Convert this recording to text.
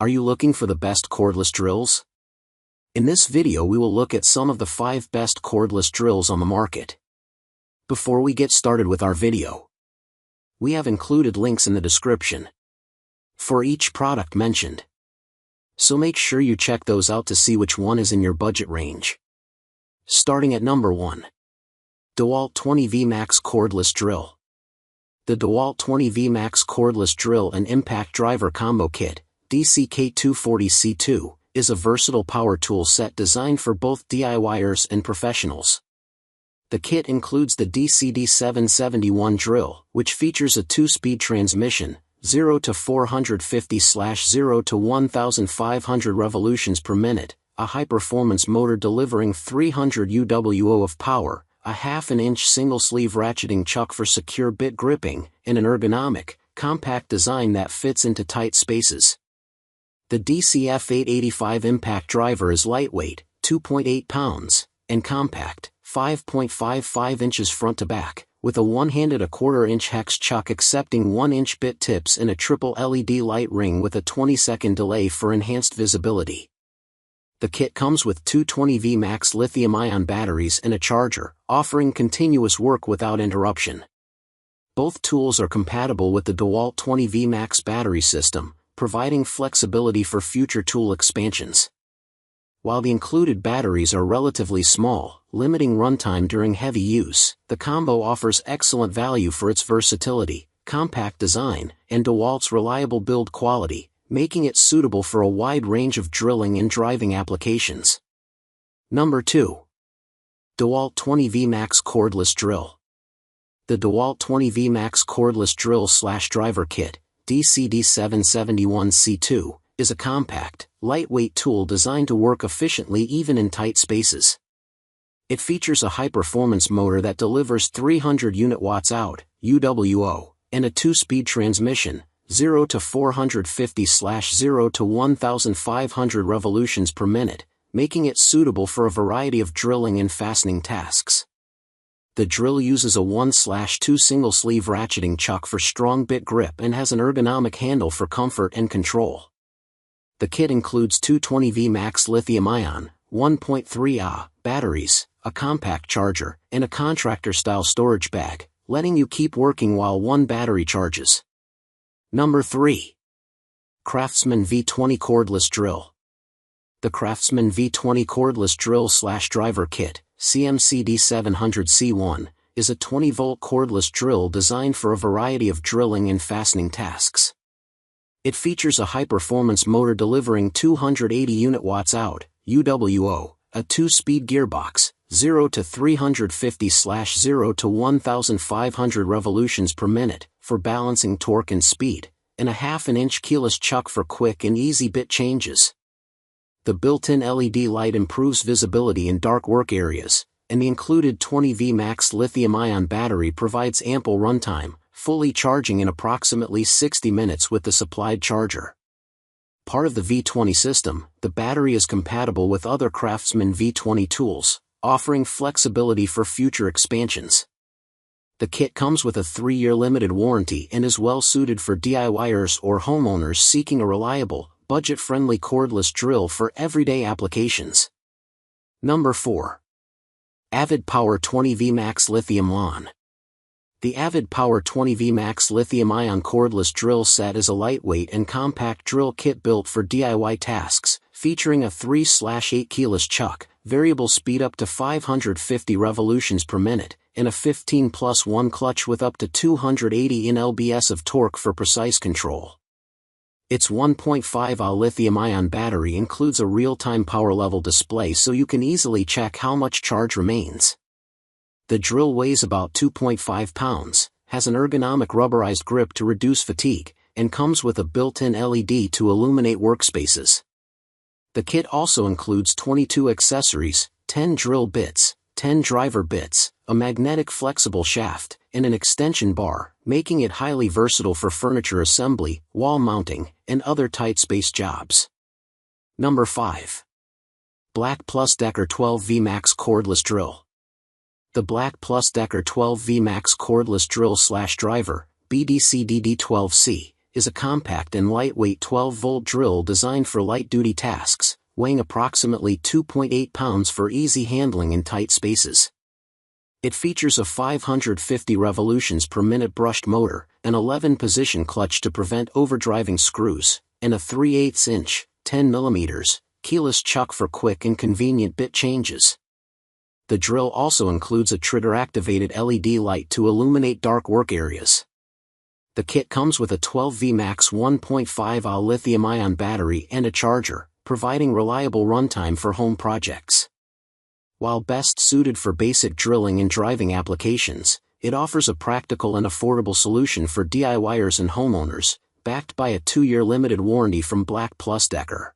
Are you looking for the best cordless drills? In this video we will look at some of the 5 best cordless drills on the market. Before we get started with our video, we have included links in the description for each product mentioned. So make sure you check those out to see which one is in your budget range. Starting at number 1. DeWALT 20V Max Cordless Drill. The DeWALT 20V Max Cordless Drill and Impact Driver Combo Kit, DCK240C2, is a versatile power tool set designed for both DIYers and professionals. The kit includes the DCD771 drill, which features a 2-speed transmission, 0 to 450/0 to 1,500 revolutions per minute, a high-performance motor delivering 300 UWO of power, a half-inch single-sleeve ratcheting chuck for secure bit gripping, and an ergonomic, compact design that fits into tight spaces. The DCF885 impact driver is lightweight, 2.8 pounds, and compact, 5.55 inches front to back, with a one-handed 1/4-inch hex chuck accepting 1-inch bit tips and a triple LED light ring with a 20-second delay for enhanced visibility. The kit comes with two 20V Max lithium-ion batteries and a charger, offering continuous work without interruption. Both tools are compatible with the DeWALT 20V Max battery system, providing flexibility for future tool expansions. While the included batteries are relatively small, limiting runtime during heavy use, the combo offers excellent value for its versatility, compact design, and DeWALT's reliable build quality, making it suitable for a wide range of drilling and driving applications. Number 2. DeWALT 20V Max Cordless Drill. The DeWALT 20V Max Cordless Drill/Driver Kit, DCD771C2, is a compact, lightweight tool designed to work efficiently even in tight spaces. It features a high-performance motor that delivers 300 unit-watts out, UWO, and a 2-speed transmission, 0 to 450/0 to 1,500 revolutions per minute, making it suitable for a variety of drilling and fastening tasks. The drill uses a 1/2 single-sleeve ratcheting chuck for strong bit grip and has an ergonomic handle for comfort and control. The kit includes two 20V Max lithium-ion, 1.3 Ah batteries, a compact charger, and a contractor-style storage bag, letting you keep working while one battery charges. Number 3. CRAFTSMAN V20 Cordless Drill. The CRAFTSMAN V20 Cordless Drill/Driver Kit, CMCD700C1, is a 20-volt cordless drill designed for a variety of drilling and fastening tasks. It features a high-performance motor delivering 280 unit-watts out, UWO, a 2-speed gearbox, 0 to 350/0 to 1,500 revolutions per minute, for balancing torque and speed, and a half-inch keyless chuck for quick and easy bit changes. The built-in LED light improves visibility in dark work areas, and the included 20V Max lithium-ion battery provides ample runtime, fully charging in approximately 60 minutes with the supplied charger. Part of the V20 system, the battery is compatible with other CRAFTSMAN V20 tools, offering flexibility for future expansions. The kit comes with a 3-year limited warranty and is well suited for DIYers or homeowners seeking a reliable, budget-friendly cordless drill for everyday applications. Number 4. AVID Power 20V Max Lithium-Ion. The AVID Power 20V Max Lithium-Ion Cordless Drill Set is a lightweight and compact drill kit built for DIY tasks, featuring a 3/8 keyless chuck, variable speed up to 550 revolutions per minute, and a 15+1 clutch with up to 280 Nm of torque for precise control. Its 1.5 Ah lithium-ion battery includes a real-time power level display so you can easily check how much charge remains. The drill weighs about 2.5 pounds, has an ergonomic rubberized grip to reduce fatigue, and comes with a built-in LED to illuminate workspaces. The kit also includes 22 accessories, 10 drill bits, 10 driver bits, a magnetic flexible shaft, and an extension bar, making it highly versatile for furniture assembly, wall mounting, and other tight space jobs. Number 5. BLACK+DECKER 12V Max Cordless Drill. The BLACK+DECKER 12V Max Cordless Drill/Driver, BDCDD12C, is a compact and lightweight 12-volt drill designed for light-duty tasks, weighing approximately 2.8 pounds for easy handling in tight spaces. It features a 550 revolutions per minute brushed motor, an 11-position clutch to prevent overdriving screws, and a 3/8-inch, 10 mm, keyless chuck for quick and convenient bit changes. The drill also includes a trigger-activated LED light to illuminate dark work areas. The kit comes with a 12V Max 1.5Ah lithium-ion battery and a charger, providing reliable runtime for home projects. While best suited for basic drilling and driving applications, it offers a practical and affordable solution for DIYers and homeowners, backed by a 2-year limited warranty from BLACK+DECKER.